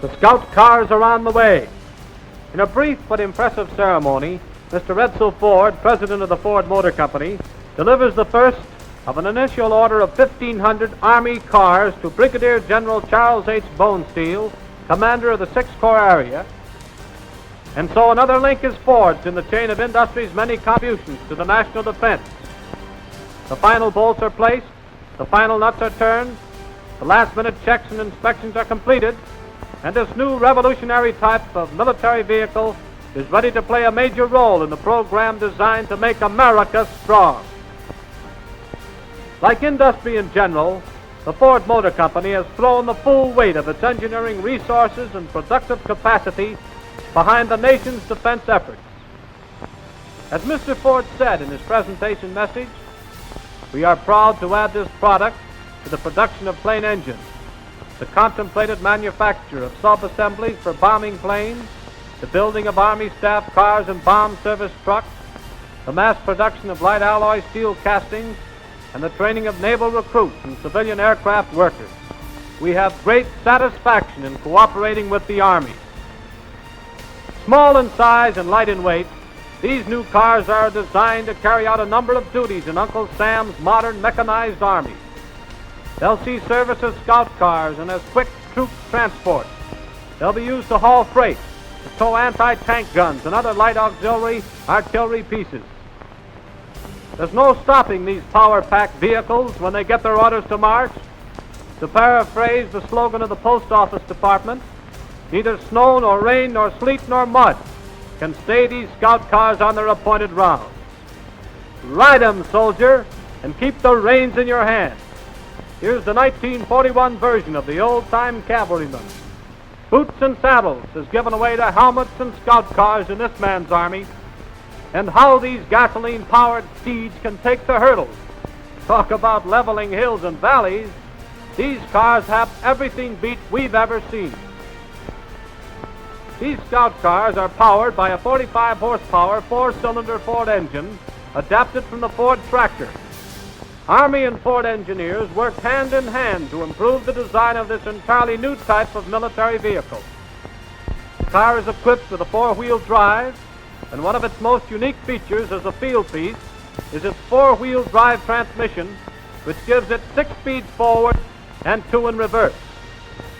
The Scout cars are on the way. In a brief but impressive ceremony, Mr. Edsel Ford, president of the Ford Motor Company, delivers the first of an initial order of 1,500 Army cars to Brigadier General Charles H. Bonesteel, commander of the 6th Corps area. And so another link is forged in the chain of industry's many contributions to the national defense. The final bolts are placed, the final nuts are turned, the last-minute checks and inspections are completed, and this new revolutionary type of military vehicle is ready to play a major role in the program designed to make America strong. Like industry in general, the Ford Motor Company has thrown the full weight of its engineering resources and productive capacity behind the nation's defense efforts. As Mr. Ford said in his presentation message, we are proud to add this product to the production of plane engines, the contemplated manufacture of sub-assemblies for bombing planes, the building of Army staff cars and bomb service trucks, the mass production of light alloy steel castings, and the training of naval recruits and civilian aircraft workers. We have great satisfaction in cooperating with the Army. Small in size and light in weight, these new cars are designed to carry out a number of duties in Uncle Sam's modern mechanized Army. They'll see service as scout cars and as quick troop transport. They'll be used to haul freight, to tow anti-tank guns and other light auxiliary artillery pieces. There's no stopping these power-packed vehicles when they get their orders to march. To paraphrase the slogan of the Post Office Department, neither snow nor rain nor sleet nor mud can stay these scout cars on their appointed rounds. Ride 'em, soldier, and keep the reins in your hand. Here's the 1941 version of the old-time cavalryman. Boots and saddles is given away to helmets and scout cars in this man's Army. And how these gasoline-powered steeds can take the hurdles. Talk about leveling hills and valleys. These cars have everything beat we've ever seen. These scout cars are powered by a 45-horsepower, 4-cylinder Ford engine adapted from the Ford tractor. Army and Ford engineers worked hand in hand to improve the design of this entirely new type of military vehicle. The car is equipped with a 4-wheel drive, and one of its most unique features as a field piece is its 4-wheel drive transmission, which gives it 6 speeds forward and 2 in reverse.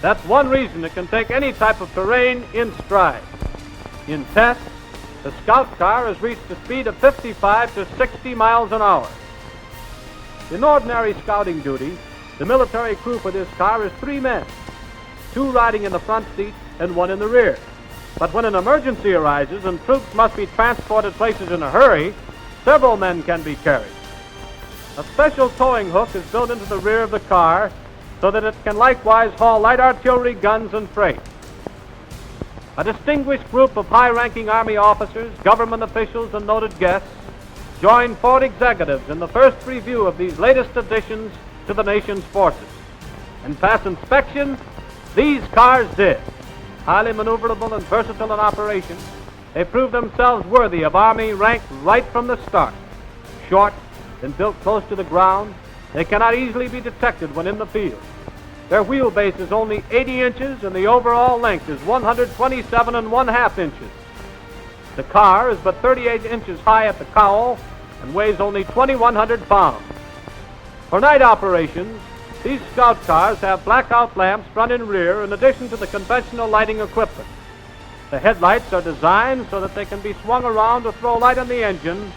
That's one reason it can take any type of terrain in stride. In tests, the Scout car has reached a speed of 55 to 60 miles an hour. In ordinary scouting duty, the military crew for this car is 3 men, 2 riding in the front seat and 1 in the rear. But when an emergency arises and troops must be transported places in a hurry, several men can be carried. A special towing hook is built into the rear of the car so that it can likewise haul light artillery guns and freight. A distinguished group of high-ranking Army officers, government officials, and noted guests joined Ford executives in the first review of these latest additions to the nation's forces. And past inspection, these cars did. Highly maneuverable and versatile in operation, they proved themselves worthy of Army rank right from the start. Short and built close to the ground, they cannot easily be detected when in the field. Their wheelbase is only 80 inches and the overall length is 127 1/2 inches. The car is but 38 inches high at the cowl and weighs only 2,100 pounds. For night operations, these Scout cars have blackout lamps front and rear in addition to the conventional lighting equipment. The headlights are designed so that they can be swung around to throw light on the engine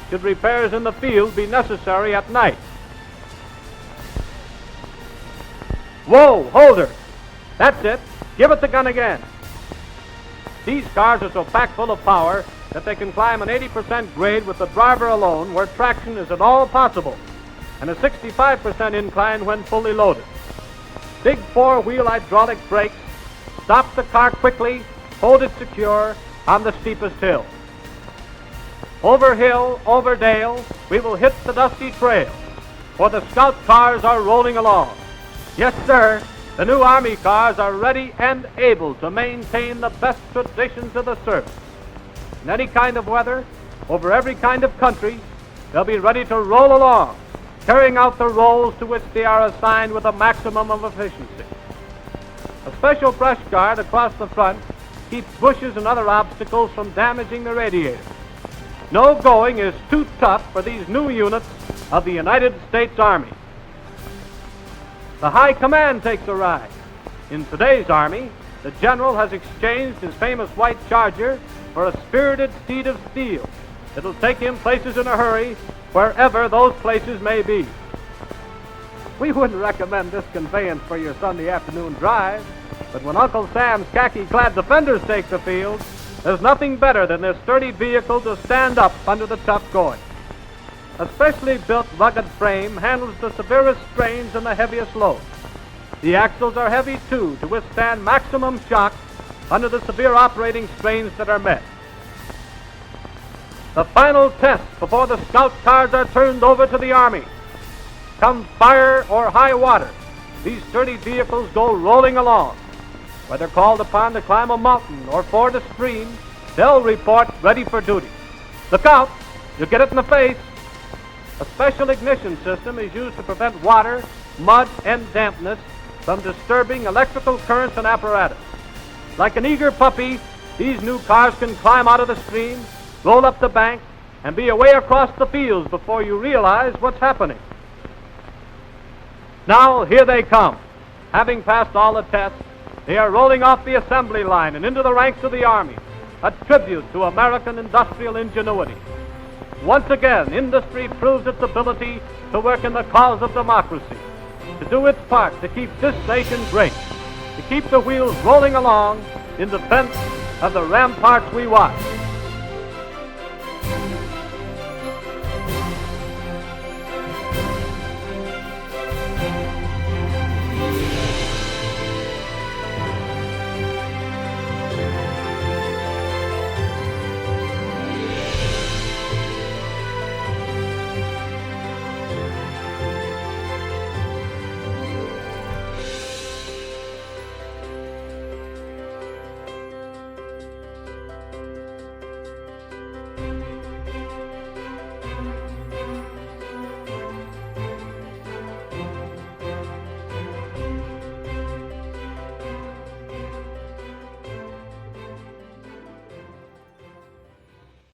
should repairs in the field be necessary at night. Whoa, hold her. That's it. Give it the gun again. These cars are so packed full of power that they can climb an 80% grade with the driver alone where traction is at all possible, and a 65% incline when fully loaded. Big 4-wheel hydraulic brakes stop the car quickly, hold it secure on the steepest hill. Over hill, over dale, we will hit the dusty trail, for the Scout cars are rolling along. Yes, sir, the new Army cars are ready and able to maintain the best traditions of the service. In any kind of weather, over every kind of country, they'll be ready to roll along, carrying out the roles to which they are assigned with a maximum of efficiency. A special brush guard across the front keeps bushes and other obstacles from damaging the radiator. No going is too tough for these new units of the United States Army. The High Command takes a ride. In today's Army, the General has exchanged his famous white Charger for a spirited steed of steel. It'll take him places in a hurry, wherever those places may be. We wouldn't recommend this conveyance for your Sunday afternoon drive, but when Uncle Sam's khaki-clad defenders take the field, there's nothing better than this sturdy vehicle to stand up under the tough going. A specially built rugged frame handles the severest strains and the heaviest loads. The axles are heavy, too, to withstand maximum shock under the severe operating strains that are met. The final test before the scout cars are turned over to the Army. Come fire or high water, these sturdy vehicles go rolling along. Whether called upon to climb a mountain or ford a stream, they'll report ready for duty. Look out, you'll get it in the face. A special ignition system is used to prevent water, mud, and dampness from disturbing electrical currents and apparatus. Like an eager puppy, these new cars can climb out of the stream, roll up the bank, and be away across the fields before you realize what's happening. Now, here they come. Having passed all the tests, they are rolling off the assembly line and into the ranks of the Army, a tribute to American industrial ingenuity. Once again, industry proves its ability to work in the cause of democracy, to do its part to keep this nation great, to keep the wheels rolling along in defense of the ramparts we watch.